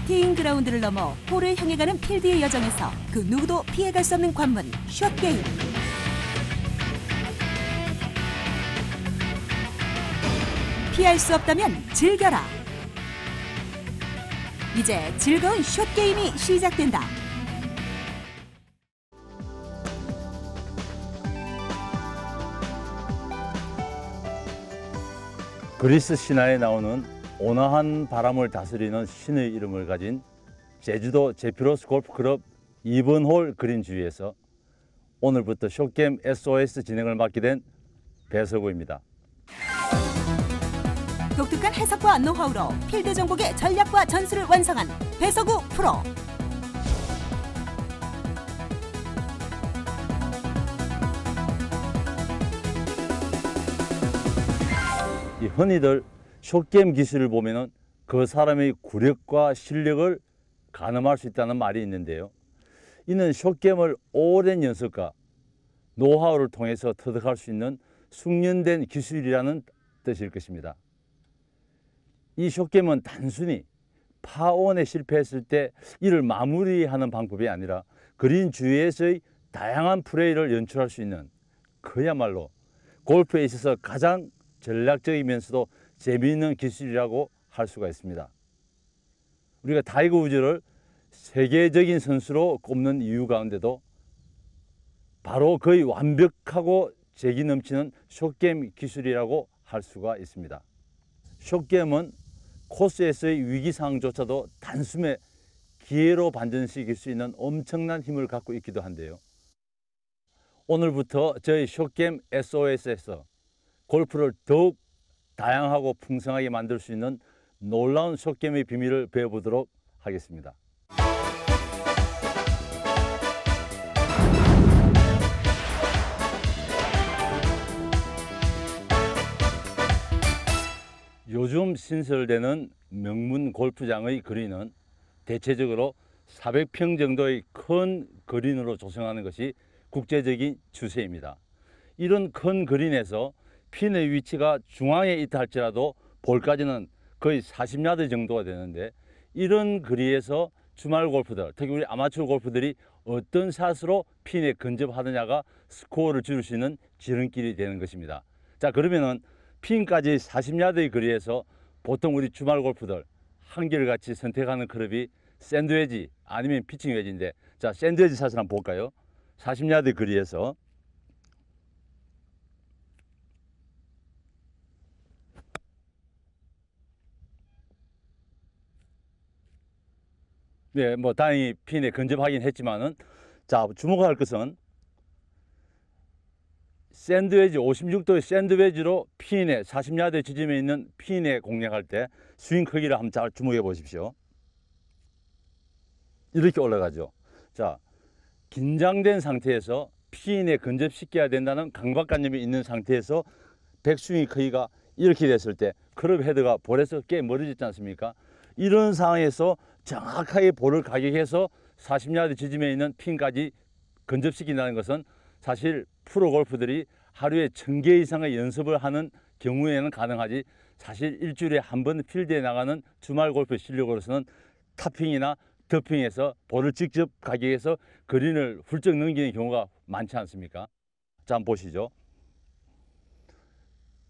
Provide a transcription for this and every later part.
티잉 그라운드를 넘어 홀을 향해 가는 필드의 여정에서 그 누구도 피해갈 수 없는 관문, 숏게임. 피할 수 없다면 즐겨라. 이제 즐거운 숏게임이 시작된다. 그리스 신화에 나오는 온화한 바람을 다스리는 신의 이름을 가진 제주도 제피로스 골프클럽 2번 홀 그린 주위에서 오늘부터 숏게임 SOS 진행을 맡게 된 배서구입니다. 독특한 해석과 노하우로 필드 정복의 전략과 전술을 완성한 배서구 프로. 이 흔히들 숏게임 기술을 보면은 그 사람의 구력과 실력을 가늠할 수 있다는 말이 있는데요. 이는 숏게임을 오랜 연습과 노하우를 통해서 터득할 수 있는 숙련된 기술이라는 뜻일 것입니다. 이 숏게임은 단순히 파온에 실패했을 때 이를 마무리하는 방법이 아니라 그린 주위에서의 다양한 플레이를 연출할 수 있는 그야말로 골프에 있어서 가장 전략적이면서도 재미있는 기술이라고 할 수가 있습니다. 우리가 타이거 우즈를 세계적인 선수로 꼽는 이유 가운데도 바로 그의 완벽하고 재기 넘치는 숏게임 기술이라고 할 수가 있습니다. 숏게임은 코스에서의 위기 상황조차도 단숨에 기회로 반전시킬 수 있는 엄청난 힘을 갖고 있기도 한데요. 오늘부터 저희 숏게임 SOS에서 골프를 더욱 다양하고 풍성하게 만들 수 있는 놀라운 숏게임의 비밀을 배워보도록 하겠습니다. 요즘 신설되는 명문 골프장의 그린은 대체적으로 400평 정도의 큰 그린으로 조성하는 것이 국제적인 추세입니다. 이런 큰 그린에서 핀의 위치가 중앙에 있다 할지라도 볼까지는 거의 40야드 정도가 되는데, 이런 거리에서 주말 골프들, 특히 우리 아마추어 골프들이 어떤 샷으로 핀에 근접하느냐가 스코어를 줄일 수 있는 지름길이 되는 것입니다. 자, 그러면은 핀까지 40야드의 거리에서 보통 우리 주말 골프들 한결같이 선택하는 클럽이 샌드웨지 아니면 피칭 웨지인데, 자, 샌드웨지 샷을 한번 볼까요? 40야드 거리에서 네, 뭐 다행히 핀에 근접하긴 했지만은, 자, 주목할 것은 샌드웨지 56도의 샌드웨지로 핀에 40야드 지점에 있는 핀에 공략할 때 스윙 크기를 한번 잘 주목해 보십시오. 이렇게 올라가죠. 자, 긴장된 상태에서 핀에 근접시켜야 된다는 강박관념이 있는 상태에서 백스윙 크기가 이렇게 됐을 때 클럽 헤드가 볼에서 꽤 멀어지지 않습니까? 이런 상황에서 정확하게 볼을 가격해서 40야드 지점에 있는 핀까지 근접시킨다는 것은 사실 프로 골프들이 하루에 1000개 이상의 연습을 하는 경우에는 가능하지, 사실 일주일에 한 번 필드에 나가는 주말 골프 실력으로서는 타핑이나 더핑에서 볼을 직접 가격해서 그린을 훌쩍 넘기는 경우가 많지 않습니까? 자, 한번 보시죠.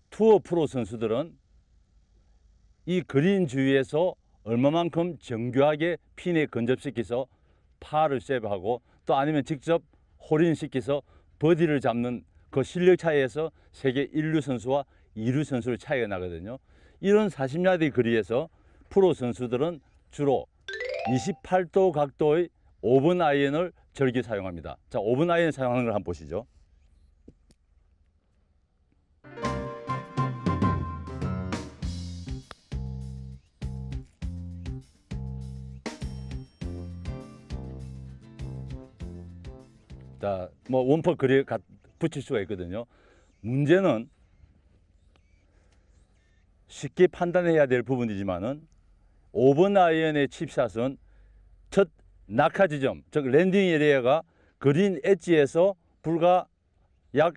투어 프로 선수들은 이 그린 주위에서 얼마만큼 정교하게 핀에 근접시켜서 파를 세이브하고, 또 아니면 직접 홀인시켜서 버디를 잡는 그 실력 차이에서 세계 1류 선수와 2류 선수의 차이가 나거든요. 이런 40야드 거리에서 프로 선수들은 주로 28도 각도의 5번 아이언을 즐겨 사용합니다. 자, 5번 아이언 사용하는 걸 한번 보시죠. 자, 뭐 원퍼 그래 붙일 수가 있거든요. 문제는 쉽게 판단해야 될 부분이지만은 5번 아이언의 칩샷은 첫 낙하 지점, 즉 랜딩 에리어가 그린 엣지에서 불과 약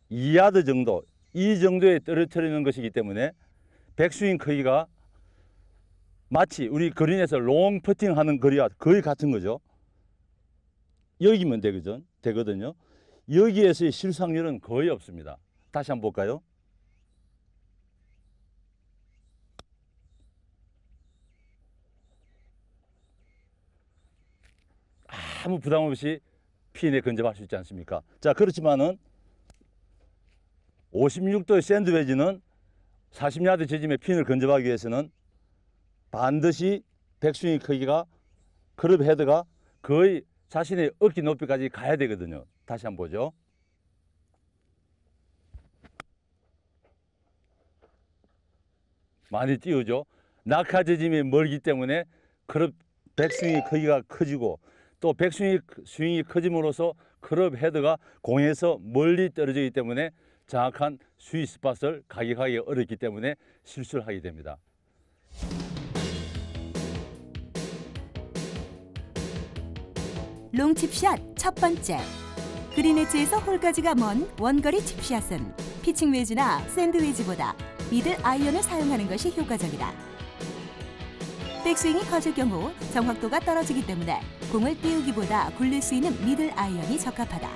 2야드 정도, 이 정도에 떨어뜨리는 것이기 때문에 백스윙 크기가 마치 우리 그린에서 롱 퍼팅 하는 거리와 거의 같은 거죠. 여기면 되거든요. 여기에서의 실수확률은 거의 없습니다. 다시 한번 볼까요? 아무 부담 없이 핀에 근접할 수 있지 않습니까? 자, 그렇지만은 56도 샌드웨지는 40야드 지점에 핀을 근접하기 위해서는 반드시 백스윙 크기가 클럽 헤드가 거의 자신의 어깨 높이까지 가야 되거든요. 다시 한번 보죠. 많이 띄우죠. 낙하 지점이 멀기 때문에 클럽 백스윙 크기가 커지고 또 백스윙이 커짐으로써 클럽 헤드가 공에서 멀리 떨어지기 때문에 정확한 스윗 스팟을 가격하기 어렵기 때문에 실수를 하게 됩니다. 롱칩샷 첫 번째. 그린 엣지에서 홀까지가 먼 원거리 칩샷은 피칭 웨지나 샌드 웨지보다 미들 아이언을 사용하는 것이 효과적이다. 백스윙이 커질 경우 정확도가 떨어지기 때문에 공을 띄우기보다 굴릴 수 있는 미들 아이언이 적합하다.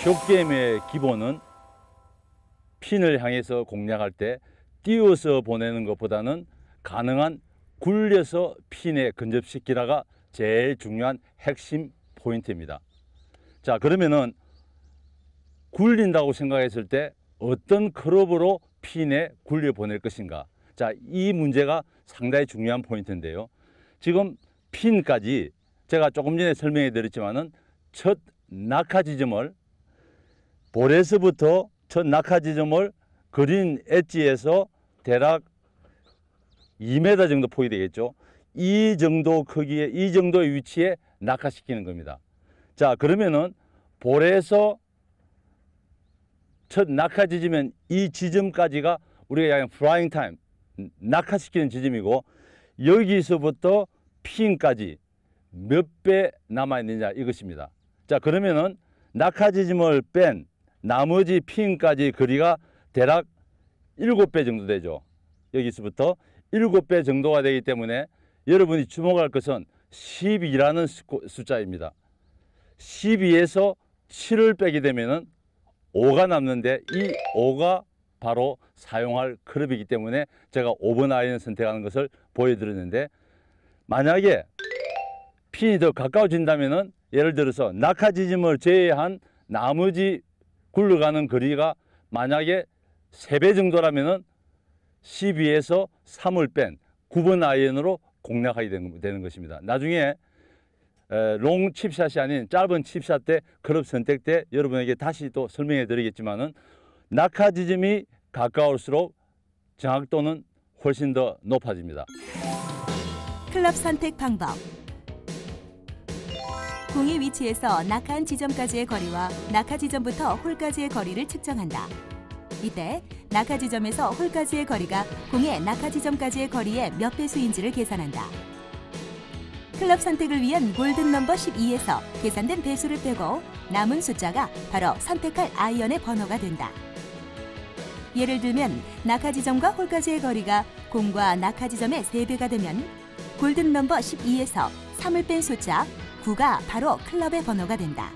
숏게임의 기본은 핀을 향해서 공략할 때 띄워서 보내는 것보다는 가능한 굴려서 핀에 근접시키라가 제일 중요한 핵심 포인트입니다. 자, 그러면은 굴린다고 생각했을 때 어떤 클럽으로 핀에 굴려 보낼 것인가? 자, 이 문제가 상당히 중요한 포인트인데요. 지금 핀까지 제가 조금 전에 설명해 드렸지만은 첫 낙하 지점을 볼에서부터 첫 낙하 지점을 그린 엣지에서 대략 2m 정도 폭이 되겠죠. 이 정도 크기의, 이 정도의 위치에 낙하시키는 겁니다. 자, 그러면은 볼에서 첫 낙하 지점은 이 지점까지가 우리가 그냥 플라잉 타임, 낙하시키는 지점이고, 여기서부터 핀까지 몇 배 남아있느냐 이것입니다. 자, 그러면은 낙하 지점을 뺀 나머지 핀까지 거리가 대략 7배 정도 되죠. 여기서부터 7배 정도가 되기 때문에 여러분이 주목할 것은 12라는 숫자입니다. 12에서 7을 빼게 되면은 5가 남는데 이 5가 바로 사용할 클럽이기 때문에 제가 5번 아이언을 선택하는 것을 보여드렸는데, 만약에 핀이 더 가까워진다면은 예를 들어서 낙하 지점을 제외한 나머지 굴러가는 거리가 만약에 3배 정도라면은 12에서 3을 뺀 9번 아이언으로 공략하게 되는 것입니다. 나중에 롱 칩샷이 아닌 짧은 칩샷 때 클럽 선택 때 여러분에게 다시 또 설명해 드리겠지만은 낙하 지점이 가까울수록 정확도는 훨씬 더 높아집니다. 클럽 선택 방법. 공의 위치에서 낙하한 지점까지의 거리와 낙하 지점부터 홀까지의 거리를 측정한다. 이때 낙하 지점에서 홀까지의 거리가 공의 낙하 지점까지의 거리의 몇 배수인지를 계산한다. 클럽 선택을 위한 골든 넘버 12에서 계산된 배수를 빼고 남은 숫자가 바로 선택할 아이언의 번호가 된다. 예를 들면 낙하 지점과 홀까지의 거리가 공과 낙하 지점의 3배가 되면 골든 넘버 12에서 3을 뺀 숫자 9가 바로 클럽의 번호가 된다.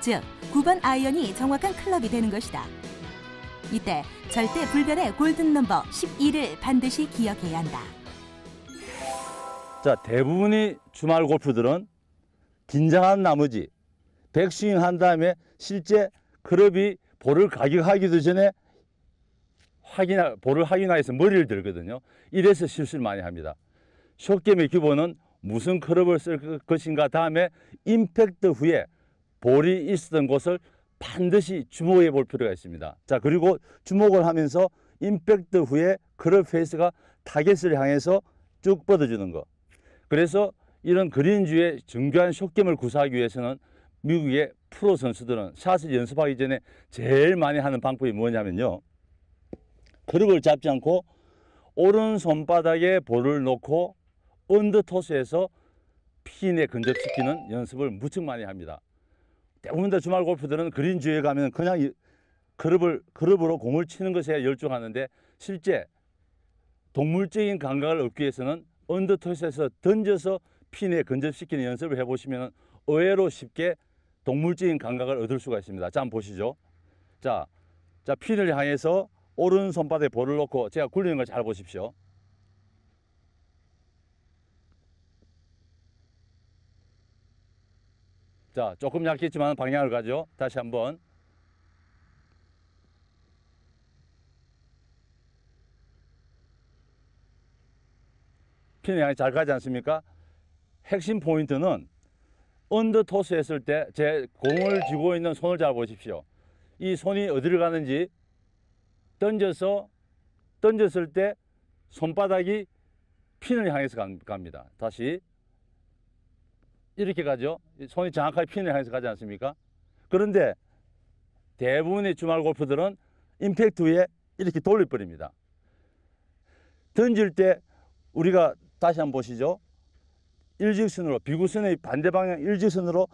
즉, 9번 아이언이 정확한 클럽이 되는 것이다. 이때 절대 불변의 골든 넘버 12를 반드시 기억해야 한다. 자, 대부분의 주말 골프들은 긴장한 나머지 백스윙 한 다음에 실제 클럽이 볼을 가격하기도 전에 볼을 확인하여서 머리를 들거든요. 이래서 실수를 많이 합니다. 숏게임의 기본은 무슨 클럽을 쓸 것인가 다음에 임팩트 후에 볼이 있었던 곳을 반드시 주목해 볼 필요가 있습니다. 자, 그리고 주목을 하면서 임팩트 후에 클럽 페이스가 타겟을 향해서 쭉 뻗어주는 거. 그래서 이런 그린주의 정교한 숏게임을 구사하기 위해서는 미국의 프로 선수들은 샷을 연습하기 전에 제일 많이 하는 방법이 뭐냐면요, 클럽을 잡지 않고 오른 손바닥에 볼을 놓고 언더토스에서 핀에 근접시키는 연습을 무척 많이 합니다. 대부분 다 주말 골프들은 그린 주에 가면 그냥 클럽으로 공을 치는 것에 열중하는데 실제 동물적인 감각을 얻기 위해서는 언더토스에서 던져서 핀에 근접시키는 연습을 해보시면 의외로 쉽게 동물적인 감각을 얻을 수가 있습니다. 자, 한번 보시죠. 자, 핀을 향해서 오른 손바닥에 볼을 놓고 제가 굴리는 걸 잘 보십시오. 자, 조금 약했지만 방향을 가죠. 다시 한번. 핀에 향해 잘 가지 않습니까? 핵심 포인트는 언더토스 했을 때 제 공을 쥐고 있는 손을 잘 보십시오. 이 손이 어디를 가는지 던졌을 때 손바닥이 핀을 향해서 갑니다. 다시 이렇게 가죠. 손이 정확하게 핀을 향해서 가지 않습니까? 그런데 대부분의 주말 골프들은 임팩트 후에 이렇게 돌려버립니다. 던질 때 우리가 다시 한번 보시죠. 일직선으로, 비구선의 반대 방향 일직선으로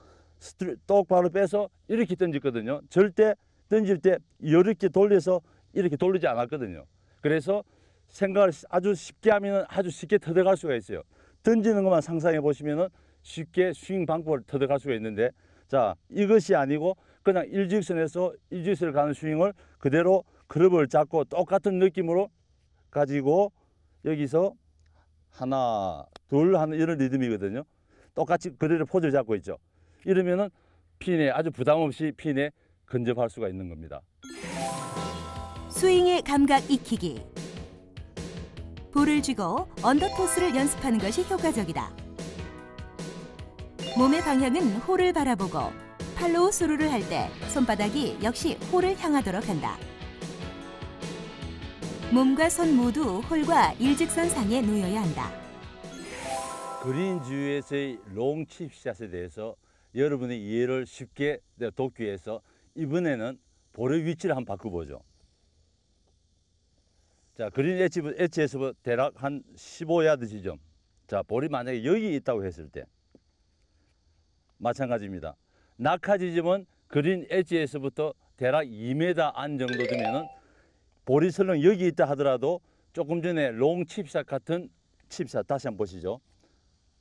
똑바로 빼서 이렇게 던졌거든요. 절대 던질 때 이렇게 돌려서 이렇게 돌리지 않았거든요. 그래서 생각을 아주 쉽게 하면 아주 쉽게 터득할 수가 있어요. 던지는 것만 상상해 보시면 쉽게 스윙 방법을 터득할 수가 있는데, 자, 이것이 아니고 그냥 일직선에서 일직선을 가는 스윙을 그대로 클럽을 잡고 똑같은 느낌으로 가지고 여기서 하나, 둘 하는 이런 리듬이거든요. 똑같이 그대로 포즈를 잡고 있죠. 이러면은 핀에 아주 부담 없이 핀에 근접할 수가 있는 겁니다. 스윙의 감각 익히기. 볼을 쥐고 언더토스를 연습하는 것이 효과적이다. 몸의 방향은 홀을 바라보고 팔로우 스루를 할 때 손바닥이 역시 홀을 향하도록 한다. 몸과 손 모두 홀과 일직선상에 놓여야 한다. 그린 주위에서의 롱 칩샷에 대해서 여러분의 이해를 쉽게 돕기 위해서 이번에는 볼의 위치를 한번 바꿔보죠. 자, 그린 엣지에서 대략 한 15야드 지점. 자, 볼이 만약에 여기 있다고 했을 때 마찬가지입니다. 낙하 지점은 그린 엣지에서부터 대략 2m 안 정도 되면은 볼이 설령 여기 있다 하더라도 조금 전에 롱 칩샷 같은 칩샷 다시 한번 보시죠.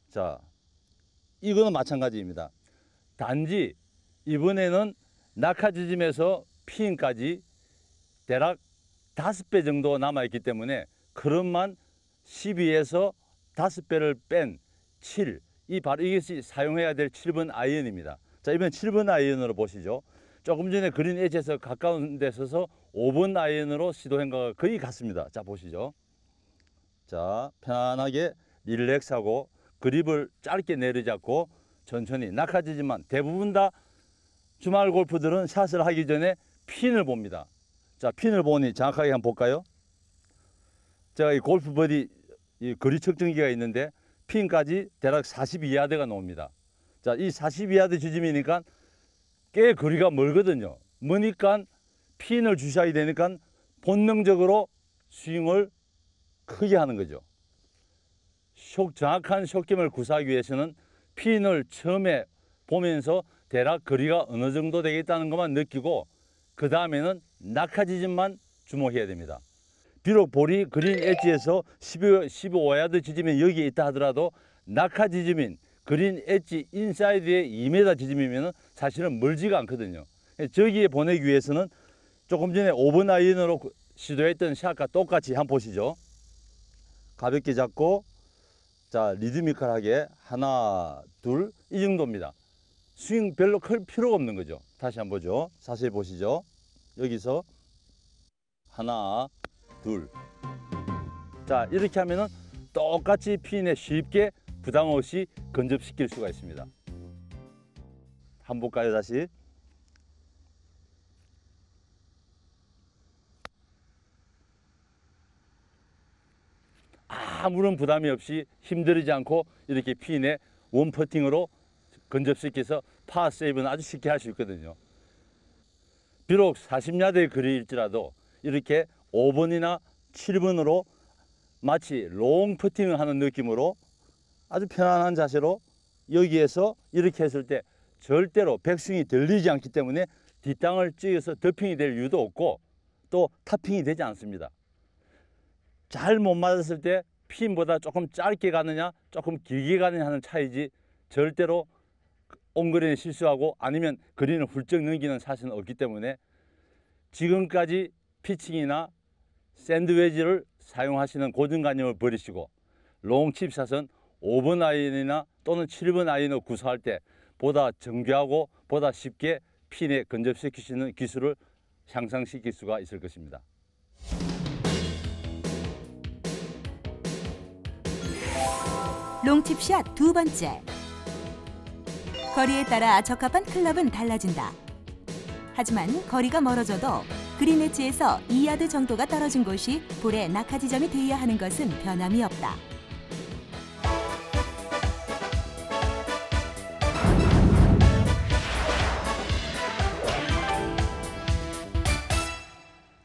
자, 이거는 마찬가지입니다. 단지 이번에는 낙하 지점에서 핀까지 대략 5배 정도 남아있기 때문에 클럽만 12에서 5배를 뺀 7, 바로 이것이 사용해야 될 7번 아이언입니다. 자, 이번 7번 아이언으로 보시죠. 조금 전에 그린 엣지에서 가까운 데 서서 5번 아이언으로 시도한 것과 거의 같습니다. 자, 보시죠. 자, 편안하게 릴렉스하고 그립을 짧게 내려잡고 천천히 낙하지지만 대부분 다 주말 골프들은 샷을 하기 전에 핀을 봅니다. 자, 핀을 보니 정확하게 한번 볼까요? 제가 이 골프 버디 이 거리 측정기가 있는데 핀까지 대략 42야드가 나옵니다. 자, 이 42야드 지점이니까 꽤 거리가 멀거든요. 머니까 핀을 주셔야 되니까 본능적으로 스윙을 크게 하는 거죠. 정확한 숏김을 구사하기 위해서는 핀을 처음에 보면서 대략 거리가 어느 정도 되겠다는 것만 느끼고 그 다음에는 낙하 지점만 주목해야 됩니다. 비록 볼이 그린 엣지에서 15야드 지점이 여기에 있다 하더라도 낙하 지점인 그린 엣지 인사이드의 2m 지점이면 사실은 멀지가 않거든요. 저기에 보내기 위해서는 조금 전에 5번 아이언으로 시도했던 샷과 똑같이 한번 보시죠. 가볍게 잡고 자, 리드미컬하게 하나, 둘, 이 정도입니다. 스윙 별로 클 필요가 없는 거죠. 다시 한번 보죠. 자세히 보시죠. 여기서 하나, 둘. 자, 이렇게 하면은 똑같이 핀에 쉽게 부담 없이 근접시킬 수가 있습니다. 한번 볼까요, 다시? 아무런 부담이 없이 힘들이지 않고 이렇게 핀에 원퍼팅으로 근접시켜서 파 세이브는 아주 쉽게 할 수 있거든요. 비록 40야드의 거리일지라도 이렇게 5번이나 7번으로 마치 롱 퍼팅을 하는 느낌으로 아주 편안한 자세로 여기에서 이렇게 했을 때 절대로 백스윙이 들리지 않기 때문에 뒷땅을 찍어서 더핑이 될 이유도 없고 또 타핑이 되지 않습니다. 잘 못 맞았을 때 핀보다 조금 짧게 가느냐 조금 길게 가느냐 하는 차이지 절대로 온그린에 실수하고 아니면 그린을 훌쩍 넘기는 샷은 없기 때문에 지금까지 피칭이나 샌드웨지를 사용하시는 고정관념을 버리시고 롱칩샷은 5번 아이언이나 또는 7번 아이언을 구사할 때 보다 정교하고 보다 쉽게 핀에 근접시킬 수 있는 기술을 향상시킬 수가 있을 것입니다. 롱칩샷 두 번째. 거리에 따라 적합한 클럽은 달라진다. 하지만 거리가 멀어져도 그린 엣지에서 2야드 정도가 떨어진 곳이 볼의 낙하 지점이 되어야 하는 것은 변함이 없다.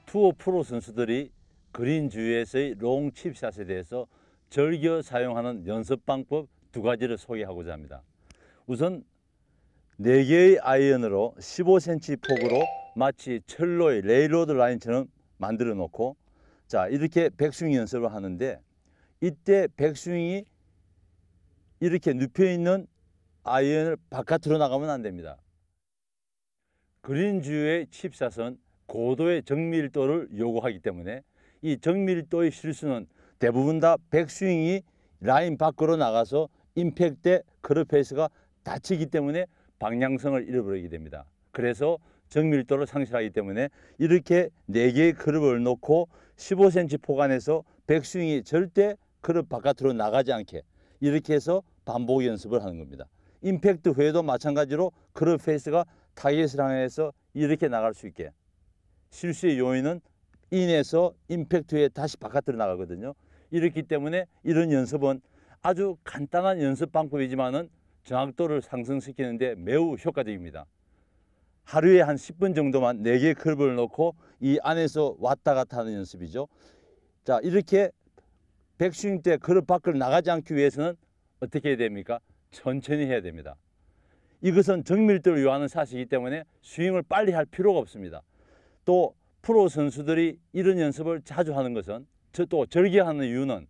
투어 프로 선수들이 그린 주위에서의 롱 칩샷에 대해서 즐겨 사용하는 연습 방법 두 가지를 소개하고자 합니다. 우선 4개의 아이언으로 15cm 폭으로 마치 철로의 레일로드 라인처럼 만들어 놓고 자 이렇게 백스윙 연습을 하는데 이때 백스윙이 이렇게 눕혀 있는 아이언을 바깥으로 나가면 안 됩니다. 그린 주위의 칩샷은 고도의 정밀도를 요구하기 때문에 이 정밀도의 실수는 대부분 다 백스윙이 라인 밖으로 나가서 임팩트 때 클럽 페이스가 다치기 때문에 방향성을 잃어버리게 됩니다. 그래서 정밀도를 상실하기 때문에 이렇게 4개의 클럽을 놓고 15cm 폭 안에서 백스윙이 절대 클럽 바깥으로 나가지 않게 이렇게 해서 반복 연습을 하는 겁니다. 임팩트 후에도 마찬가지로 클럽 페이스가 타겟을 향해서 이렇게 나갈 수 있게 실수의 요인은 인에서 임팩트 후에 다시 바깥으로 나가거든요. 이렇기 때문에 이런 연습은 아주 간단한 연습 방법이지만은 정확도를 상승시키는데 매우 효과적입니다. 하루에 한 10분 정도만 4개의 클럽을 놓고 이 안에서 왔다 갔다 하는 연습이죠. 자, 이렇게 백스윙 때 클럽 밖으로 나가지 않기 위해서는 어떻게 해야 됩니까? 천천히 해야 됩니다. 이것은 정밀도를 요하는 샷이기 때문에 스윙을 빨리 할 필요가 없습니다. 또 프로 선수들이 이런 연습을 자주 하는 것은 또 즐겨하는 이유는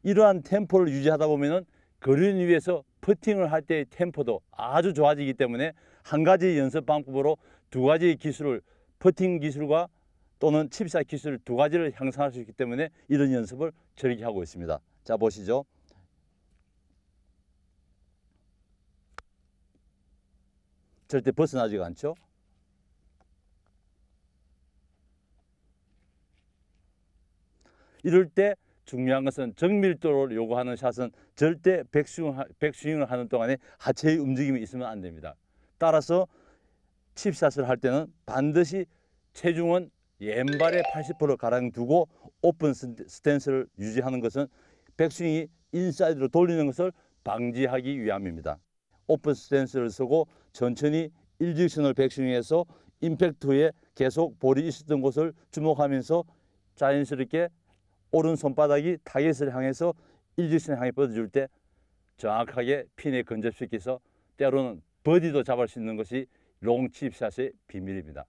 이러한 템포를 유지하다 보면은 그린 위에서 퍼팅을 할 때의 템포도 아주 좋아지기 때문에 한 가지 연습 방법으로 두 가지의 기술을 퍼팅 기술과 또는 칩샷 기술 두 가지를 향상할 수 있기 때문에 이런 연습을 즐겨하고 있습니다. 자 보시죠. 절대 벗어나지가 않죠. 이럴 때 중요한 것은 정밀도를 요구하는 샷은 절대 백스윙을 하는 동안에 하체의 움직임이 있으면 안 됩니다. 따라서 칩샷을 할 때는 반드시 체중은 왼발에 80% 가량 두고 오픈 스탠스를 유지하는 것은 백스윙이 인사이드로 돌리는 것을 방지하기 위함입니다. 오픈 스탠스를 쓰고 천천히 일직선을 백스윙해서 임팩트 후에 계속 볼이 있었던 곳을 주목하면서 자연스럽게 오른 손바닥이 타겟을 향해서 일직선을 향해 뻗어줄 때 정확하게 핀에 근접시켜서 때로는 버디도 잡을 수 있는 것이 롱칩샷의 비밀입니다.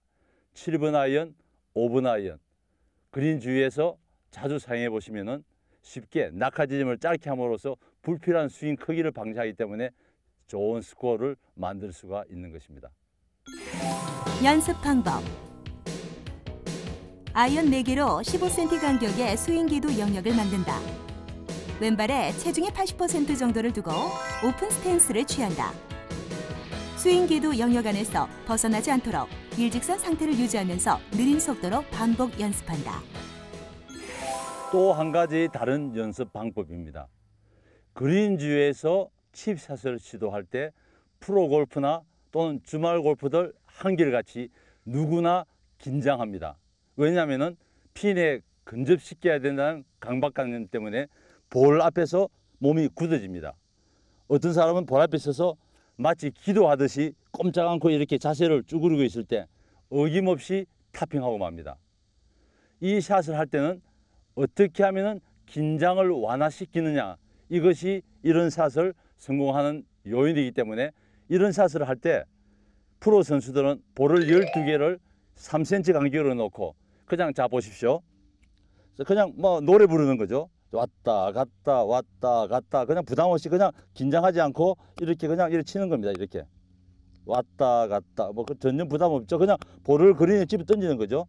7번 아이언, 5번 아이언 그린 주위에서 자주 사용해 보시면은 쉽게 낙하 지점을 짧게 함으로써 불필요한 스윙 크기를 방지하기 때문에 좋은 스코어를 만들 수가 있는 것입니다. 연습 방법. 아이언 4개로 15cm 간격의 스윙기도 영역을 만든다. 왼발에 체중의 80% 정도를 두고 오픈 스탠스를 취한다. 스윙기도 영역 안에서 벗어나지 않도록 일직선 상태를 유지하면서 느린 속도로 반복 연습한다. 또 한 가지 다른 연습 방법입니다. 그린 주위에서 칩샷을 시도할 때 프로 골프나 또는 주말 골프들 한결같이 누구나 긴장합니다. 왜냐하면 핀에 근접시켜야 된다는 강박관념 때문에 볼 앞에서 몸이 굳어집니다. 어떤 사람은 볼 앞에 서서 마치 기도하듯이 꼼짝 않고 이렇게 자세를 쭈그리고 있을 때 어김없이 타핑하고 맙니다. 이 샷을 할 때는 어떻게 하면 긴장을 완화시키느냐, 이것이 이런 샷을 성공하는 요인이기 때문에 이런 샷을 할 때 프로 선수들은 볼을 12개를 3cm 간격으로 놓고 그냥 자 보십시오. 그냥 뭐 노래 부르는 거죠. 왔다 갔다 왔다 갔다 그냥 부담 없이 그냥 긴장하지 않고 이렇게 그냥 이렇게 치는 겁니다. 이렇게 왔다 갔다 뭐 전혀 부담 없죠. 그냥 볼을 그린에 집어 던지는 거죠.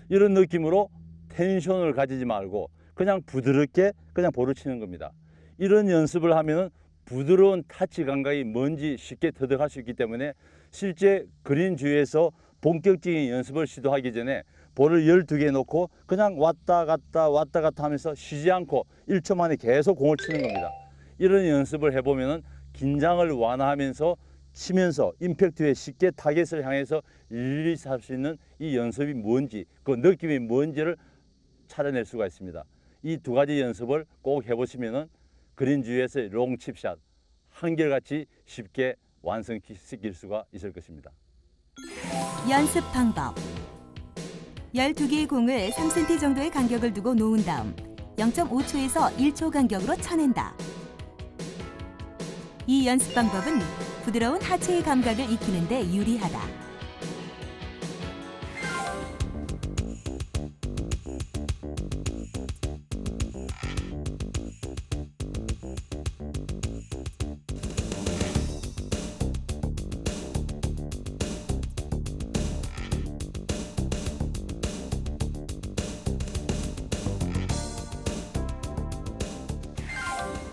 이런 느낌으로 텐션을 가지지 말고 그냥 부드럽게 그냥 볼을 치는 겁니다. 이런 연습을 하면은 부드러운 타치 감각이 뭔지 쉽게 터득할 수 있기 때문에 실제 그린 주위에서 본격적인 연습을 시도하기 전에 볼을 12개 놓고 그냥 왔다 갔다 하면서 쉬지 않고 1초 만에 계속 공을 치는 겁니다. 이런 연습을 해보면은 긴장을 완화하면서 치면서 임팩트에 쉽게 타겟을 향해서 릴리스할 수 있는 이 연습이 뭔지 그 느낌이 뭔지를 찾아낼 수가 있습니다. 이 두 가지 연습을 꼭 해보시면은 그린 주위에서의 롱칩샷 한결같이 쉽게 완성시킬 수가 있을 것입니다. 연습 방법. 12개의 공을 3cm 정도의 간격을 두고 놓은 다음 0.5초에서 1초 간격으로 쳐낸다. 이 연습 방법은 부드러운 하체의 감각을 익히는 데 유리하다.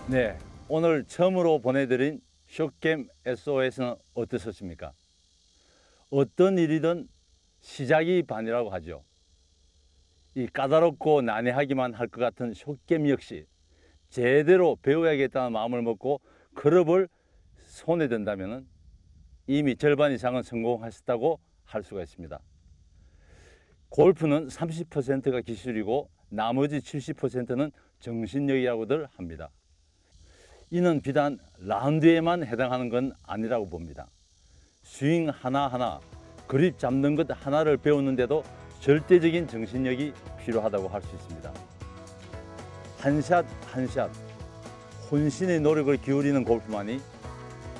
네, 오늘 처음으로 보내드린 숏게임 SOS는 어떠셨습니까? 어떤 일이든 시작이 반이라고 하죠. 이 까다롭고 난해하기만 할 것 같은 숏게임 역시 제대로 배워야겠다는 마음을 먹고 클럽을 손에 든다면 이미 절반 이상은 성공하셨다고 할 수가 있습니다. 골프는 30%가 기술이고 나머지 70%는 정신력이라고들 합니다. 이는 비단 라운드에만 해당하는 건 아니라고 봅니다. 스윙 하나하나, 그립 잡는 것 하나를 배우는데도 절대적인 정신력이 필요하다고 할 수 있습니다. 한 샷 한 샷 혼신의 노력을 기울이는 골프만이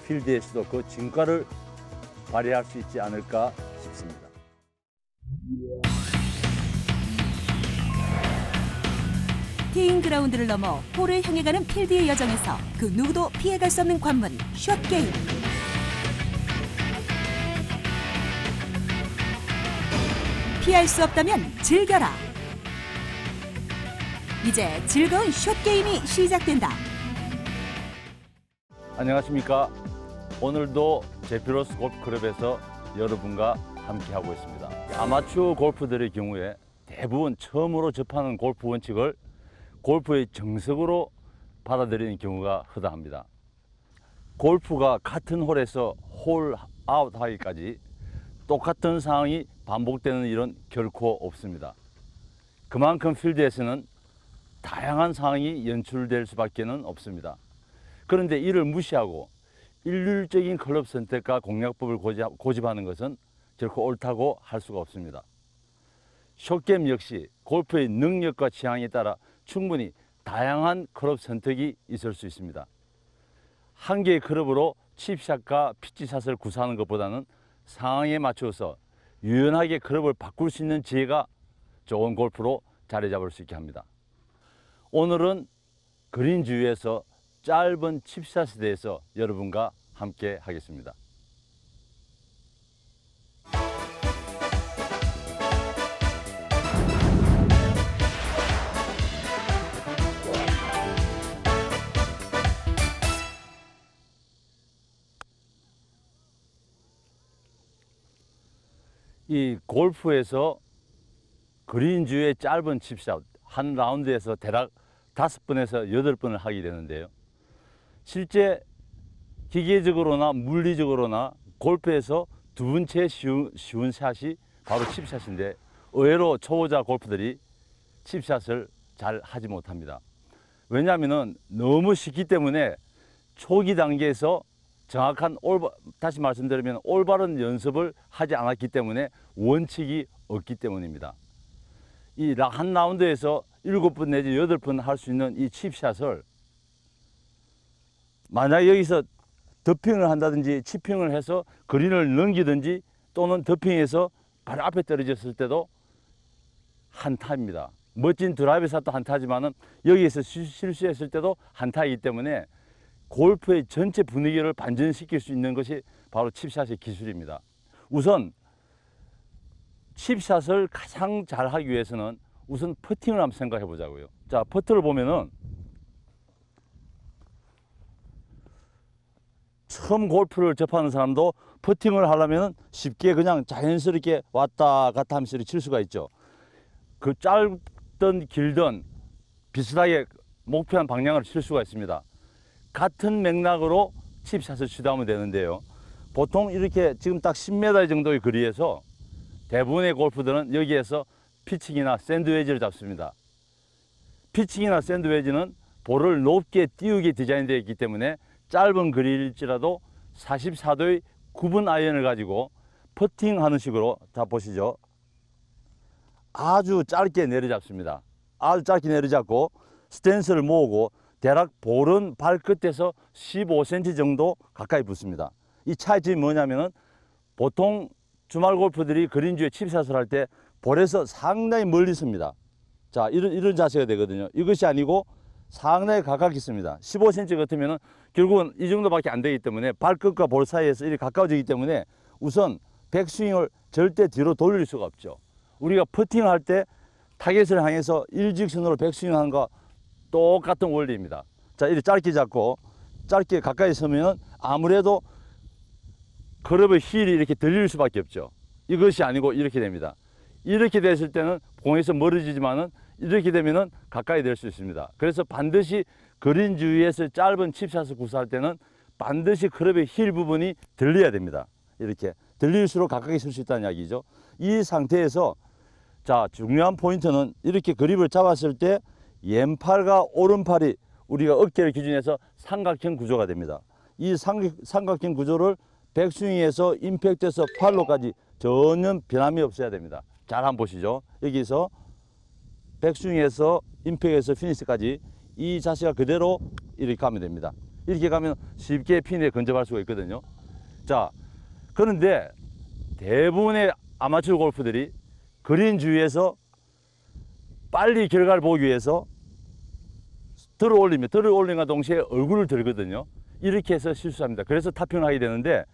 필드에서도 그 진가를 발휘할 수 있지 않을까 싶습니다. 티잉 그라운드를 넘어 홀을 향해 가는 필드의 여정에서 그 누구도 피해갈 수 없는 관문, 숏게임. 피할 수 없다면 즐겨라. 이제 즐거운 숏게임이 시작된다. 안녕하십니까. 오늘도 제피로스 골프클럽에서 여러분과 함께하고 있습니다. 아마추어 골프들의 경우에 대부분 처음으로 접하는 골프 원칙을 골프의 정석으로 받아들이는 경우가 허다합니다. 골프가 같은 홀에서 홀 아웃하기까지 똑같은 상황이 반복되는 일은 결코 없습니다. 그만큼 필드에서는 다양한 상황이 연출될 수밖에 없습니다. 그런데 이를 무시하고 일률적인 클럽 선택과 공략법을 고집하는 것은 결코 옳다고 할 수가 없습니다. 숏게임 역시 골프의 능력과 취향에 따라 충분히 다양한 클럽 선택이 있을 수 있습니다. 한 개의 클럽으로 칩샷과 피치샷을 구사하는 것보다는 상황에 맞춰서 유연하게 클럽을 바꿀 수 있는 지혜가 좋은 골프로 자리 잡을 수 있게 합니다. 오늘은 그린 주위에서 짧은 칩샷에 대해서 여러분과 함께 하겠습니다. 이 골프에서 그린 주위의 짧은 칩샷 한 라운드에서 대략 5번에서 8번을 하게 되는데요. 실제 기계적으로나 물리적으로나 골프에서 두 번째 쉬운 샷이 바로 칩샷인데 의외로 초보자 골프들이 칩샷을 잘 하지 못합니다. 왜냐하면 너무 쉽기 때문에 초기 단계에서 정확한 다시 말씀드리면 올바른 연습을 하지 않았기 때문에 원칙이 없기 때문입니다. 이 한 라운드에서 7번 내지 8번 할 수 있는 이 칩샷을 만약에 여기서 더핑을 한다든지 치핑을 해서 그린을 넘기든지 또는 더핑해서 바로 앞에 떨어졌을 때도 한타입니다. 멋진 드라이브 샷도 한타지만은 여기에서 실수했을 때도 한타이기 때문에 골프의 전체 분위기를 반전시킬 수 있는 것이 바로 칩샷의 기술입니다. 우선 칩샷을 가장 잘 하기 위해서는 우선 퍼팅을 한번 생각해 보자고요. 자, 퍼트를 보면은 처음 골프를 접하는 사람도 퍼팅을 하려면 쉽게 그냥 자연스럽게 왔다 갔다 하면서 칠 수가 있죠. 그 짧든 길든 비슷하게 목표한 방향으로 칠 수가 있습니다. 같은 맥락으로 칩샷을 시도하면 되는데요. 보통 이렇게 지금 딱 10m 정도의 거리에서 대부분의 골프들은 여기에서 피칭이나 샌드웨지를 잡습니다. 피칭이나 샌드웨지는 볼을 높게 띄우게 디자인되어 있기 때문에 짧은 거리일지라도 44도의 9분 아이언을 가지고 퍼팅하는 식으로, 자 보시죠. 아주 짧게 내려잡습니다. 아주 짧게 내려잡고 스탠스를 모으고 대략 볼은 발끝에서 15cm 정도 가까이 붙습니다. 이 차이점이 뭐냐면은 보통 주말 골프들이 그린 주에 칩샷을 할 때 볼에서 상당히 멀리 씁니다. 자, 이런 자세가 되거든요. 이것이 아니고 상당히 가깝게 있습니다. 15cm 같으면은 결국은 이 정도밖에 안 되기 때문에 발끝과 볼 사이에서 이렇게 가까워지기 때문에 우선 백스윙을 절대 뒤로 돌릴 수가 없죠. 우리가 퍼팅을 할 때 타겟을 향해서 일직선으로 백스윙하는 거 똑같은 원리입니다. 자, 이렇게 짧게 잡고 짧게 가까이 서면은 아무래도 클럽의 힐이 이렇게 들릴 수밖에 없죠. 이것이 아니고 이렇게 됩니다. 이렇게 됐을 때는 공에서 멀어지지만은 이렇게 되면은 가까이 될 수 있습니다. 그래서 반드시 그린 주위에서 짧은 칩샷을 구사할 때는 반드시 클럽의 힐 부분이 들려야 됩니다. 이렇게 들릴수록 가까이 쓸 수 있다는 이야기죠. 이 상태에서 자, 중요한 포인트는 이렇게 그립을 잡았을 때 왼팔과 오른팔이 우리가 어깨를 기준해서 삼각형 구조가 됩니다. 이 삼각형 구조를 백스윙에서 임팩트에서 팔로까지 전혀 변함이 없어야 됩니다. 잘 한번 보시죠. 여기서 백스윙에서 임팩트에서 피니시까지 이 자세가 그대로 이렇게 가면 됩니다. 이렇게 가면 쉽게 핀에 근접할 수가 있거든요. 자, 그런데 대부분의 아마추어 골프들이 그린 주위에서 빨리 결과를 보기 위해서 들어 올림과 동시에 얼굴을 들거든요. 이렇게 해서 실수합니다. 그래서 타핑을 하게 되는데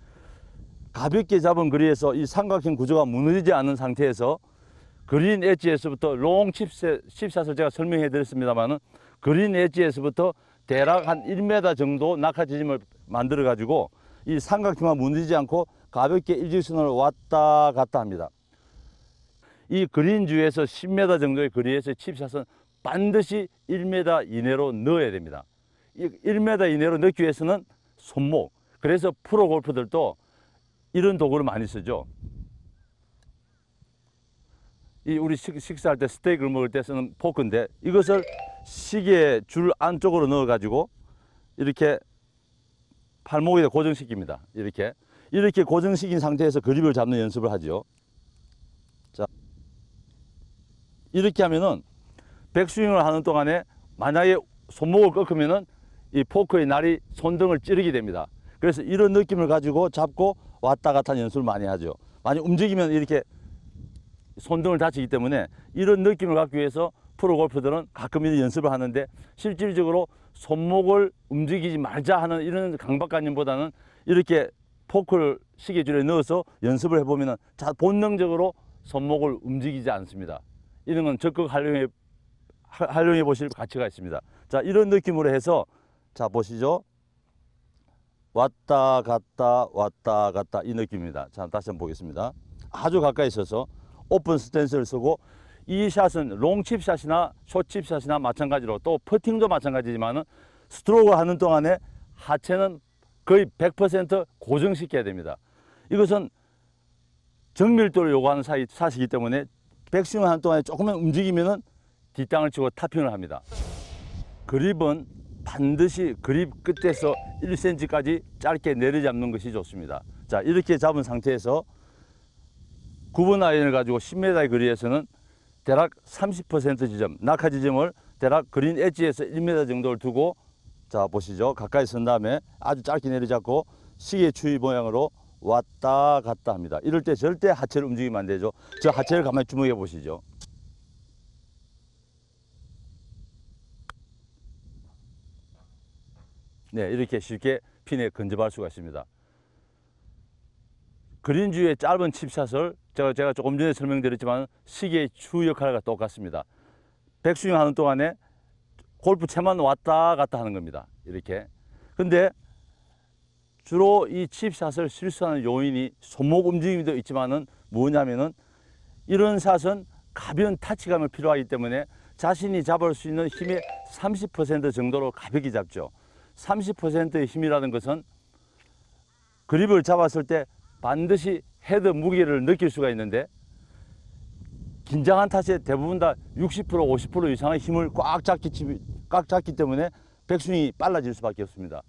가볍게 잡은 거리에서 이 삼각형 구조가 무너지지 않은 상태에서 그린 엣지에서부터 롱 칩샷을 제가 설명해 드렸습니다만은 그린 엣지에서부터 대략 한 1m 정도 낙하 지점을 만들어 가지고 이 삼각형만 무너지지 않고 가볍게 일직선으로 왔다 갔다 합니다. 이 그린 주에서 10m 정도의 거리에서 칩샷은 반드시 1m 이내로 넣어야 됩니다. 1m 이내로 넣기 위해서는 손목, 그래서 프로 골퍼들도 이런 도구를 많이 쓰죠. 이 우리 식사할 때 스테이크를 먹을 때 쓰는 포크인데 이것을 시계 줄 안쪽으로 넣어 가지고 이렇게 팔목에다 고정시킵니다. 이렇게 고정시킨 상태에서 그립을 잡는 연습을 하죠. 자, 이렇게 하면은 백스윙을 하는 동안에 만약에 손목을 꺾으면은 이 포크의 날이 손등을 찌르게 됩니다. 그래서 이런 느낌을 가지고 잡고 왔다 갔다 하는 연습을 많이 하죠. 많이 움직이면 이렇게 손등을 다치기 때문에 이런 느낌을 갖기 위해서 프로 골퍼들은 가끔 이런 연습을 하는데 실질적으로 손목을 움직이지 말자 하는 이런 강박관념보다는 이렇게 포크를 시계줄에 넣어서 연습을 해보면 본능적으로 손목을 움직이지 않습니다. 이런 건 적극 활용해 보실 가치가 있습니다. 자, 이런 느낌으로 해서 자 보시죠. 왔다 갔다 이 느낌입니다. 자, 다시 한번 보겠습니다. 아주 가까이 있어서 오픈 스탠스를 쓰고 이 샷은 롱칩 샷이나 숏칩 샷이나 마찬가지로 또 퍼팅도 마찬가지지만 스트로크 하는 동안에 하체는 거의 100% 고정시켜야 됩니다. 이것은 정밀도를 요구하는 샷이기 때문에 백스윙 하는 동안에 조금만 움직이면은 뒷땅을 치고 타핑을 합니다. 그립은 반드시 그립 끝에서 1cm까지 짧게 내려잡는 것이 좋습니다. 자, 이렇게 잡은 상태에서 9번 아이언을 가지고 10m의 거리에서는 대략 30% 지점, 낙하 지점을 대략 그린 엣지에서 1m 정도를 두고 자, 보시죠. 가까이 선 다음에 아주 짧게 내려잡고 시계 추위 모양으로 왔다 갔다 합니다. 이럴 때 절대 하체를 움직이면 안 되죠. 저 하체를 가만히 주목해 보시죠. 네, 이렇게 쉽게 핀에 근접할 수가 있습니다. 그린 주위의 짧은 칩샷을 제가 조금 전에 설명드렸지만 시계의 추 역할과 똑같습니다. 백스윙 하는 동안에 골프채만 왔다 갔다 하는 겁니다. 이렇게. 근데 주로 이 칩샷을 실수하는 요인이 손목 움직임도 있지만은 뭐냐면은 이런 샷은 가벼운 타치감이 필요하기 때문에 자신이 잡을 수 있는 힘의 30% 정도로 가볍게 잡죠. 30%의 힘이라는 것은 그립을 잡았을 때 반드시 헤드 무게를 느낄 수가 있는데 긴장한 탓에 대부분 다 60% 50% 이상의 힘을 꽉 잡기 때문에 백스윙이 빨라질 수밖에 없습니다.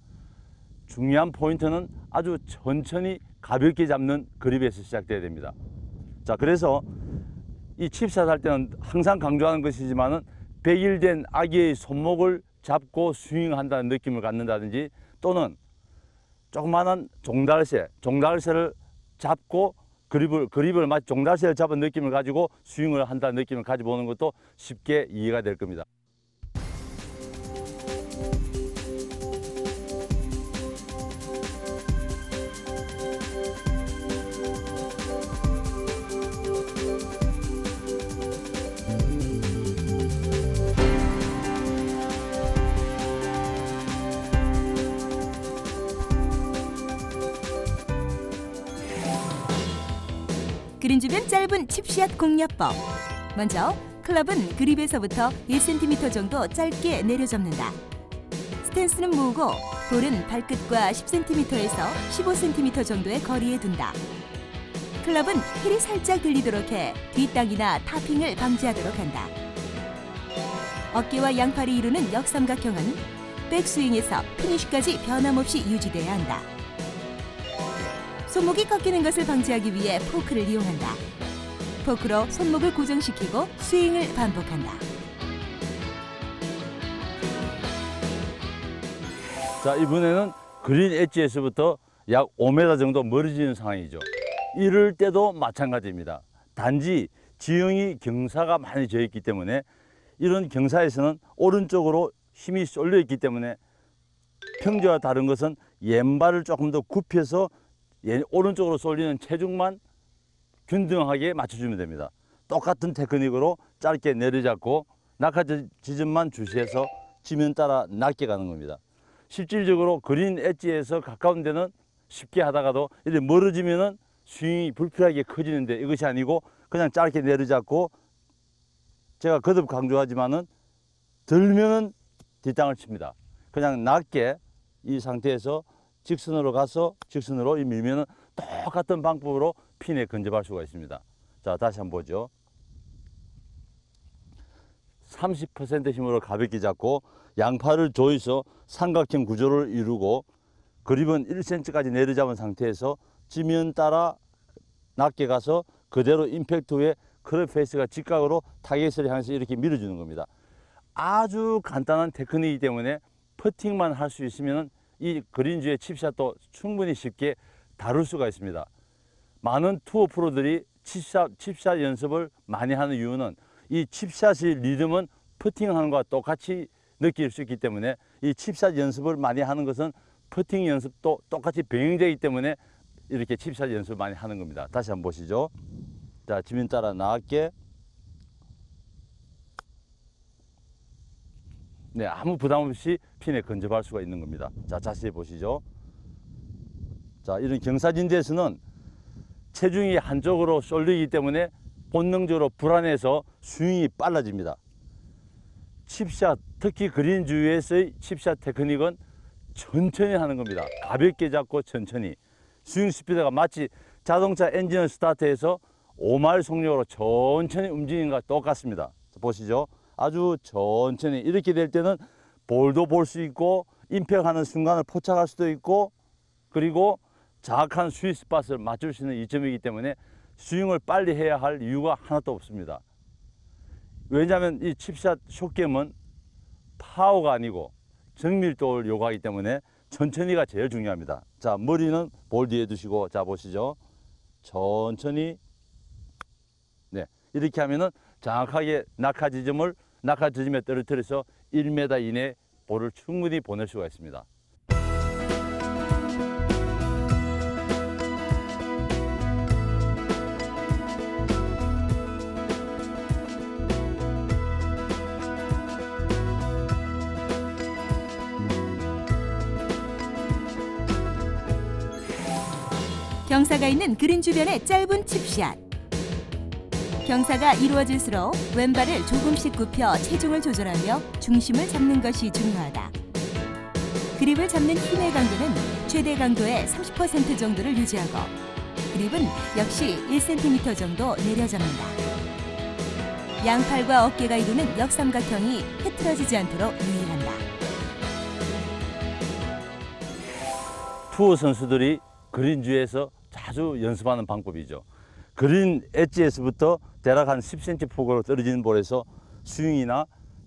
중요한 포인트는 아주 천천히 가볍게 잡는 그립에서 시작돼야 됩니다. 자, 그래서 이 칩샷 할 때는 항상 강조하는 것이지만은 백일된 아기의 손목을 잡고 스윙한다는 느낌을 갖는다든지 또는 조그마한 종달새를 잡고 그립을 마치 종달새를 잡은 느낌을 가지고 스윙을 한다는 느낌을 가져보는 것도 쉽게 이해가 될 겁니다. 그린 주변 짧은 칩샷 공략법. 먼저 클럽은 그립에서부터 1cm 정도 짧게 내려접는다. 스탠스는 모으고 볼은 발끝과 10cm에서 15cm 정도의 거리에 둔다. 클럽은 힐이 살짝 들리도록 해 뒷땅이나 타핑을 방지하도록 한다. 어깨와 양팔이 이루는 역삼각형은 백스윙에서 피니쉬까지 변함없이 유지돼야 한다. 손목이 꺾이는 것을 방지하기 위해 포크를 이용한다. 포크로 손목을 고정시키고 스윙을 반복한다. 자, 이번에는 그린 엣지에서부터 약 5m 정도 멀어지는 상황이죠. 이럴 때도 마찬가지입니다. 단지 지형이 경사가 많이 져 있기 때문에 이런 경사에서는 오른쪽으로 힘이 쏠려 있기 때문에 평지와 다른 것은 왼발을 조금 더 굽혀서 오른쪽으로 쏠리는 체중만 균등하게 맞춰주면 됩니다. 똑같은 테크닉으로 짧게 내려잡고 낙하 지점만 주시해서 지면 따라 낮게 가는 겁니다. 실질적으로 그린 엣지에서 가까운 데는 쉽게 하다가도 이렇게 멀어지면은 스윙이 불필요하게 커지는데 이것이 아니고 그냥 짧게 내려잡고 제가 거듭 강조하지만은 들면은 뒷땅을 칩니다. 그냥 낮게 이 상태에서 직선으로 가서 직선으로 밀면은 똑같은 방법으로 핀에 근접할 수가 있습니다. 자, 다시 한번 보죠. 30% 힘으로 가볍게 잡고 양팔을 조이서 삼각형 구조를 이루고 그립은 1cm까지 내려잡은 상태에서 지면 따라 낮게 가서 그대로 임팩트 후에 클럽 페이스가 직각으로 타겟을 향해서 이렇게 밀어주는 겁니다. 아주 간단한 테크닉이기 때문에 퍼팅만 할 수 있으면 이 그린 주의 칩샷도 충분히 쉽게 다룰 수가 있습니다. 많은 투어 프로들이 칩샷 연습을 많이 하는 이유는 이 칩샷의 리듬은 퍼팅하는 것과 똑같이 느낄 수 있기 때문에 이 칩샷 연습을 많이 하는 것은 퍼팅 연습도 똑같이 병행되기 때문에 이렇게 칩샷 연습을 많이 하는 겁니다. 다시 한번 보시죠. 자, 지면 따라 낮게. 네, 아무 부담 없이 핀에 근접할 수가 있는 겁니다. 자, 자세히 보시죠. 자, 이런 경사진지에서는 체중이 한쪽으로 쏠리기 때문에 본능적으로 불안해서 스윙이 빨라집니다. 칩샷, 특히 그린 주위에서의 칩샷 테크닉은 천천히 하는 겁니다. 가볍게 잡고 천천히. 스윙 스피드가 마치 자동차 엔진을 스타트해서 5마일 속력으로 천천히 움직이는 것과 똑같습니다. 보시죠. 아주 천천히. 이렇게 될 때는 볼도 볼 수 있고 임팩하는 순간을 포착할 수도 있고 그리고 정확한 스윗 스팟을 맞출 수 있는 이점이기 때문에 스윙을 빨리 해야 할 이유가 하나도 없습니다. 왜냐하면 이 칩샷 숏게임은 파워가 아니고 정밀도를 요구하기 때문에 천천히가 제일 중요합니다. 자, 머리는 볼 뒤에 두시고, 자, 보시죠. 천천히. 네, 이렇게 하면은 정확하게 낙하 지점에 떨어뜨려서 1m 이내 볼을 충분히 보낼 수가 있습니다. 경사가 있는 그린 주변의 짧은 칩샷. 경사가 이루어질수록 왼발을 조금씩 굽혀 체중을 조절하며 중심을 잡는 것이 중요하다. 그립을 잡는 힘의 강도는 최대 강도의 30% 정도를 유지하고 그립은 역시 1cm 정도 내려잡는다. 양팔과 어깨가 이루는 역삼각형이 흐트러지지 않도록 유의한다. 투어 선수들이 그린주에서 자주 연습하는 방법이죠. 그린 엣지에서부터 대략 한 10cm 폭으로 떨어지는 볼에서 스윙이나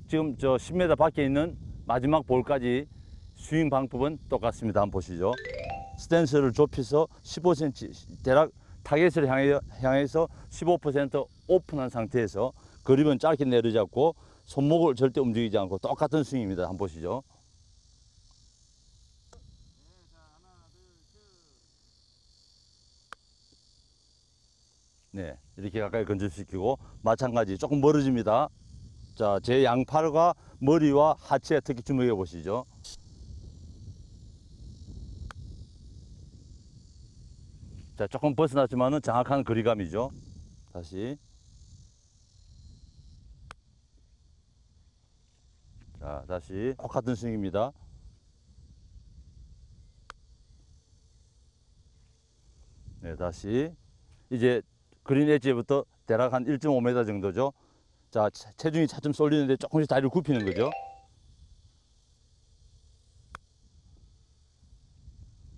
지금 저 10m 밖에 있는 마지막 볼까지 스윙 방법은 똑같습니다. 한번 보시죠. 스탠스를 좁혀서 15cm, 대략 타겟을 향해서 15% 오픈한 상태에서 그립은 짧게 내려잡고 손목을 절대 움직이지 않고 똑같은 스윙입니다. 한번 보시죠. 네, 이렇게 가까이 근접시키고 마찬가지 조금 멀어집니다. 자, 제 양팔과 머리와 하체 특히 주목해 보시죠. 자, 조금 벗어났지만은 정확한 거리감이죠. 다시. 자, 다시 똑같은 스윙입니다. 네, 다시. 이제 그린 엣지부터 대략 한 1.5m 정도죠. 자, 체중이 차츰 쏠리는데 조금씩 다리를 굽히는 거죠.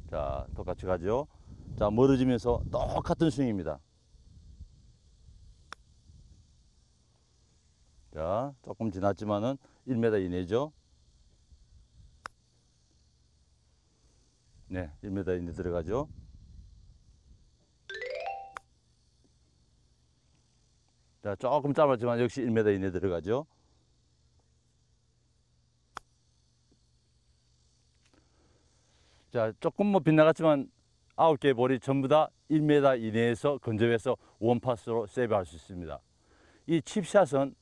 자, 똑같이 가죠. 자, 멀어지면서 똑같은 스윙입니다. 자, 조금 지났지만은 1m 이내죠. 네, 1m 이내 들어가죠. 자, 조금 짧았지만 역시 1m 이내 들어가죠. 자, 조금 뭐 빗나갔지만 9개의 볼이 전부 다 1m 이내에서 근접해서 원파스로 세이브할 수 있습니다. 이 칩샷은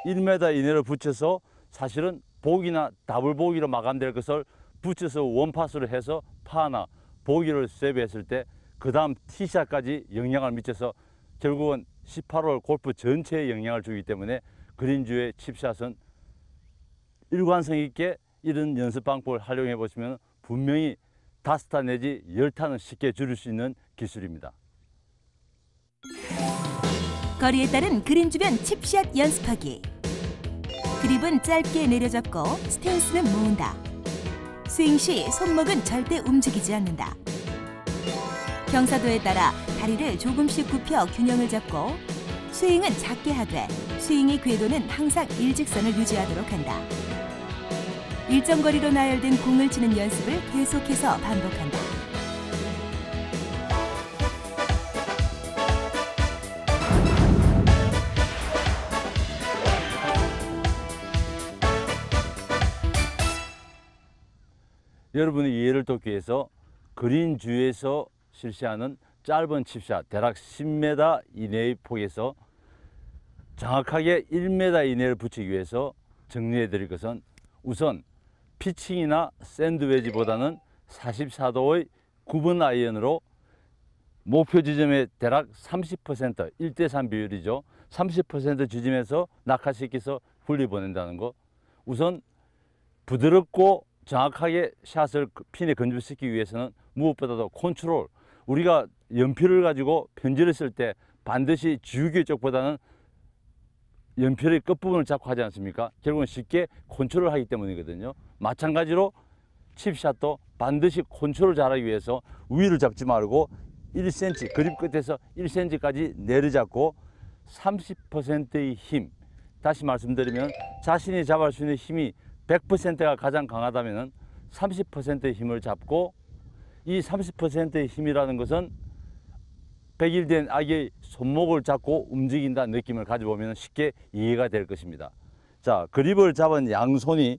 1m 이내로 붙여서 사실은 보기나 더블 보기로 마감될 것을 붙여서 원파스로 해서 파나 보기를 세이브했을 때 그 다음 티샷까지 영향을 미쳐서 결국은 18홀 골프 전체에 영향을 주기 때문에 그린주의 칩샷은 일관성 있게 이런 연습 방법을 활용해 보시면 분명히 5타 내지 10타는 쉽게 줄일 수 있는 기술입니다. 거리에 따른 그린 주변 칩샷 연습하기. 그립은 짧게 내려잡고 스탠스는 모은다. 스윙 시 손목은 절대 움직이지 않는다. 경사도에 따라 다리를 조금씩 굽혀 균형을 잡고 스윙은 작게 하되 스윙의 궤도는 항상 일직선을 유지하도록 한다. 일정 거리로 나열된 공을 치는 연습을 계속해서 반복한다. 여러분의 이해를 돕기 위해서 그린 주에서 실시하는 짧은 칩샷 대략 10m 이내의 폭에서 정확하게 1m 이내를 붙이기 위해서 정리해 드릴 것은 우선 피칭이나 샌드웨지보다는 44도의 9번 아이언으로 목표 지점의 대략 30% 1대3 비율이죠. 30% 지점에서 낙하시켜서 굴려보낸다는 거. 우선 부드럽고 정확하게 샷을 핀에 근접시키기 위해서는 무엇보다도 컨트롤. 우리가 연필을 가지고 편지를 쓸 때 반드시 지우개 쪽보다는 연필의 끝부분을 잡고 하지 않습니까? 결국은 쉽게 컨트롤을 하기 때문이거든요. 마찬가지로 칩샷도 반드시 컨트롤을 잘하기 위해서 위를 잡지 말고 1cm, 그립 끝에서 1cm까지 내려잡고 30%의 힘, 다시 말씀드리면 자신이 잡을 수 있는 힘이 100%가 가장 강하다면 30%의 힘을 잡고, 이 30%의 힘이라는 것은 100일 된 아기의 손목을 잡고 움직인다는 느낌을 가져보면 쉽게 이해가 될 것입니다. 자, 그립을 잡은 양손이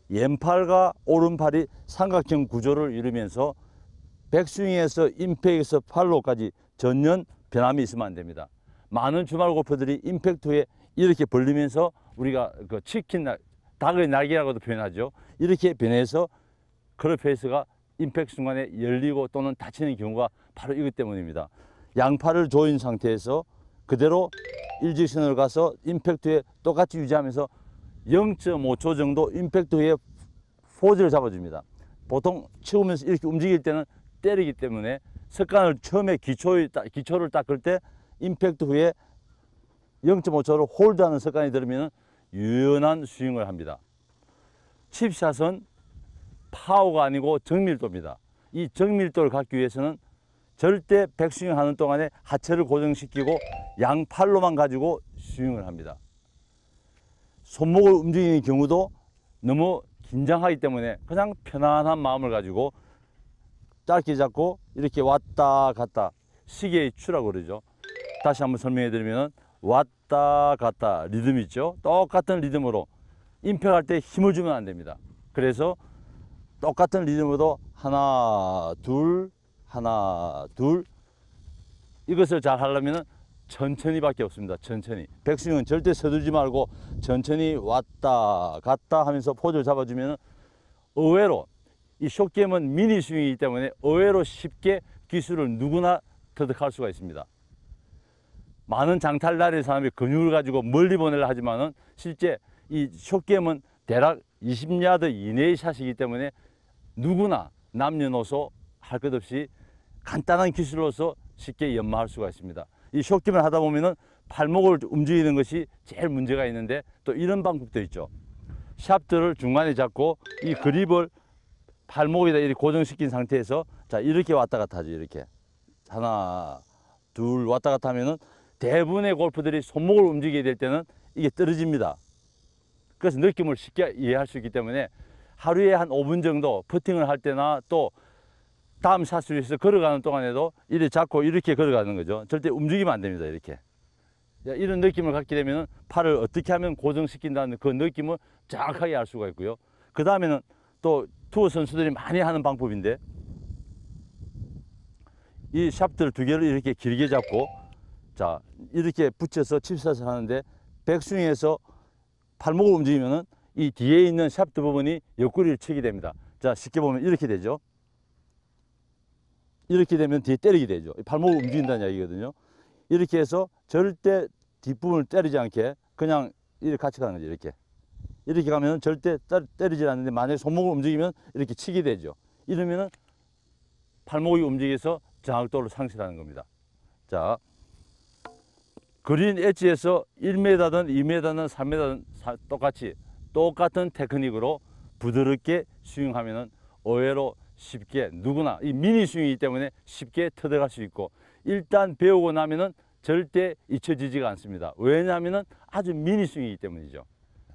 왼팔과 오른팔이 삼각형 구조를 이루면서 백스윙에서 임팩트에서 팔로우까지 전혀 변함이 있으면 안 됩니다. 많은 주말 골퍼들이 임팩트 후에 이렇게 벌리면서 우리가 그 치킨, 닭의 날개라고도 표현하죠. 이렇게 변해서 클럽 페이스가 임팩트 순간에 열리고 또는 닫히는 경우가 바로 이것 때문입니다. 양팔을 조인 상태에서 그대로 일직선을 가서 임팩트 후에 똑같이 유지하면서 0.5초 정도 임팩트 후에 포즈를 잡아줍니다. 보통 치우면서 이렇게 움직일 때는 때리기 때문에 습관을 처음에 기초를 닦을 때 임팩트 후에 0.5초로 홀드하는 습관이 들으면 유연한 스윙을 합니다. 칩샷은 파워가 아니고 정밀도입니다. 이 정밀도를 갖기 위해서는 절대 백스윙 하는 동안에 하체를 고정시키고 양팔로만 가지고 스윙을 합니다. 손목을 움직이는 경우도 너무 긴장하기 때문에 그냥 편안한 마음을 가지고 짧게 잡고 이렇게 왔다 갔다, 시계의 추라고 그러죠. 다시 한번 설명해 드리면 왔다 갔다 리듬 있죠. 똑같은 리듬으로 임팩할 때 힘을 주면 안 됩니다. 그래서 똑같은 리듬으로 하나 둘 하나 둘, 이것을 잘 하려면 천천히밖에 없습니다. 천천히. 백스윙은 절대 서두르지 말고 천천히 왔다 갔다 하면서 포즈를 잡아주면 의외로 이 숏게임은 미니 스윙이기 때문에 의외로 쉽게 기술을 누구나 터득할 수가 있습니다. 많은 장탈날의 사람이 근육을 가지고 멀리 보내려 하지만은 실제 이 숏게임은 대략 20야드 이내의 샷이기 때문에 누구나 남녀노소 할 것 없이 간단한 기술로서 쉽게 연마할 수가 있습니다. 이 숏게임을 하다 보면은 팔목을 움직이는 것이 제일 문제가 있는데 또 이런 방법도 있죠. 샤프트를 중간에 잡고 이 그립을 팔목에다 이렇게 고정시킨 상태에서 자 이렇게 왔다 갔다 하죠. 이렇게 하나 둘 왔다 갔다 하면은 대부분의 골프들이 손목을 움직이게 될 때는 이게 떨어집니다. 그래서 느낌을 쉽게 이해할 수 있기 때문에 하루에 한 5분 정도 퍼팅을 할 때나 또 다음 샷을 위해서 걸어가는 동안에도 이렇게 잡고 이렇게 걸어가는 거죠. 절대 움직이면 안 됩니다. 이렇게. 이런 느낌을 갖게 되면 팔을 어떻게 하면 고정시킨다는 그 느낌을 정확하게 알 수가 있고요. 그 다음에는 또 투어 선수들이 많이 하는 방법인데 이 샤프트를 두 개를 이렇게 길게 잡고 자 이렇게 붙여서 칩샷을 하는데 백스윙에서 팔목을 움직이면은 이 뒤에 있는 샤프트 부분이 옆구리를 치게 됩니다. 자 쉽게 보면 이렇게 되죠. 이렇게 되면 뒤에 때리게 되죠. 팔목을 움직인다는 이야기거든요. 이렇게 해서 절대 뒷부분을 때리지 않게 그냥 이렇게 같이 가는 거죠. 이렇게 가면 절대 때리지 않는데 만약에 손목을 움직이면 이렇게 치게 되죠. 이러면은 팔목이 움직여서 정확도를 상실하는 겁니다. 자, 그린 엣지에서 1m든 2m든 3m든 똑같은 테크닉으로 부드럽게 스윙하면은 의외로 쉽게 누구나 이 미니 스윙이기 때문에 쉽게 터득할 수 있고 일단 배우고 나면은 절대 잊혀지지가 않습니다. 왜냐하면은 아주 미니 스윙이기 때문이죠.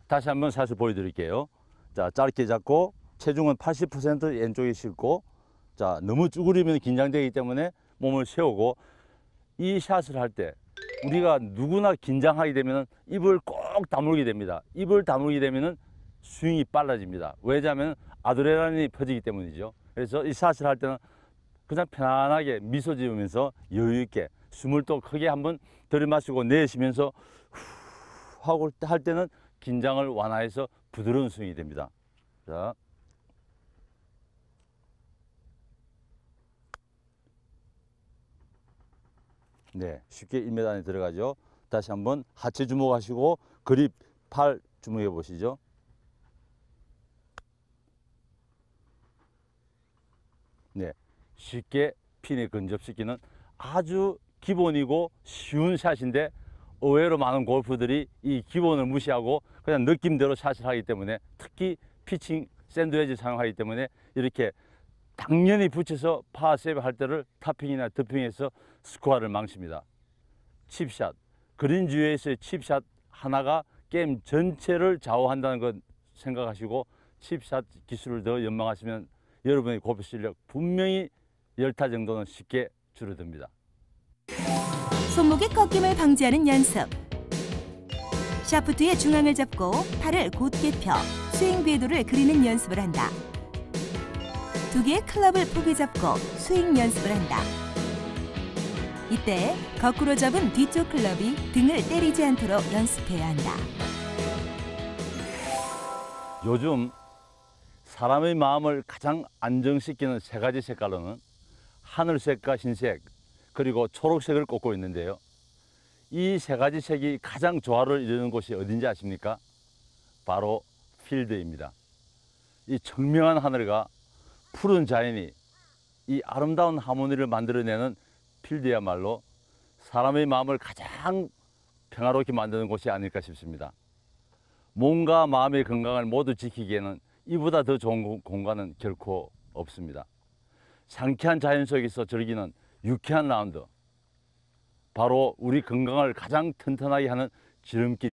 다시 한번 샷을 보여드릴게요. 자 짧게 잡고 체중은 80% 왼쪽에 싣고 자 너무 쭈그리면 긴장되기 때문에 몸을 세우고 이 샷을 할 때 우리가 누구나 긴장하게 되면은 입을 꼭 다물게 됩니다. 입을 다물게 되면은 스윙이 빨라집니다. 왜냐하면 아드레날린이 퍼지기 때문이죠. 그래서 이 샷을 할 때는 그냥 편안하게 미소 지으면서 여유 있게 숨을 또 크게 한번 들이마시고 내쉬면서 후 하고 할 때는 긴장을 완화해서 부드러운 스윙이 됩니다. 자. 네, 쉽게 1m 안에 들어가죠. 다시 한번 하체 주목하시고 그립 팔 주목해 보시죠. 네, 쉽게 핀에 근접시키는 아주 기본이고 쉬운 샷인데 의외로 많은 골프들이 이 기본을 무시하고 그냥 느낌대로 샷을 하기 때문에 특히 피칭 샌드웨지 사용하기 때문에 이렇게 당연히 붙여서 파7 할 때를 탑핑이나 드핑해서 스코어를 망칩니다. 칩샷, 그린 주위에서의 칩샷 하나가 게임 전체를 좌우한다는 것 생각하시고 칩샷 기술을 더 연망하시면 여러분의 골프 실력 분명히 10타 정도는 쉽게 줄어듭니다. 손목의 꺾임을 방지하는 연습. 샤프트의 중앙을 잡고 팔을 곧게 펴 스윙 궤도를 그리는 연습을 한다. 두 개의 클럽을 포개 잡고 스윙 연습을 한다. 이때 거꾸로 잡은 뒤쪽 클럽이 등을 때리지 않도록 연습해야 한다. 요즘 사람의 마음을 가장 안정시키는 세 가지 색깔로는 하늘색과 흰색 그리고 초록색을 꼽고 있는데요. 이 세 가지 색이 가장 조화를 이루는 곳이 어딘지 아십니까? 바로 필드입니다. 이 청명한 하늘과 푸른 자연이 이 아름다운 하모니를 만들어내는 필드야말로 사람의 마음을 가장 평화롭게 만드는 곳이 아닐까 싶습니다. 몸과 마음의 건강을 모두 지키기에는 이보다 더 좋은 공간은 결코 없습니다. 상쾌한 자연 속에서 즐기는 유쾌한 라운드, 바로 우리 건강을 가장 튼튼하게 하는 지름길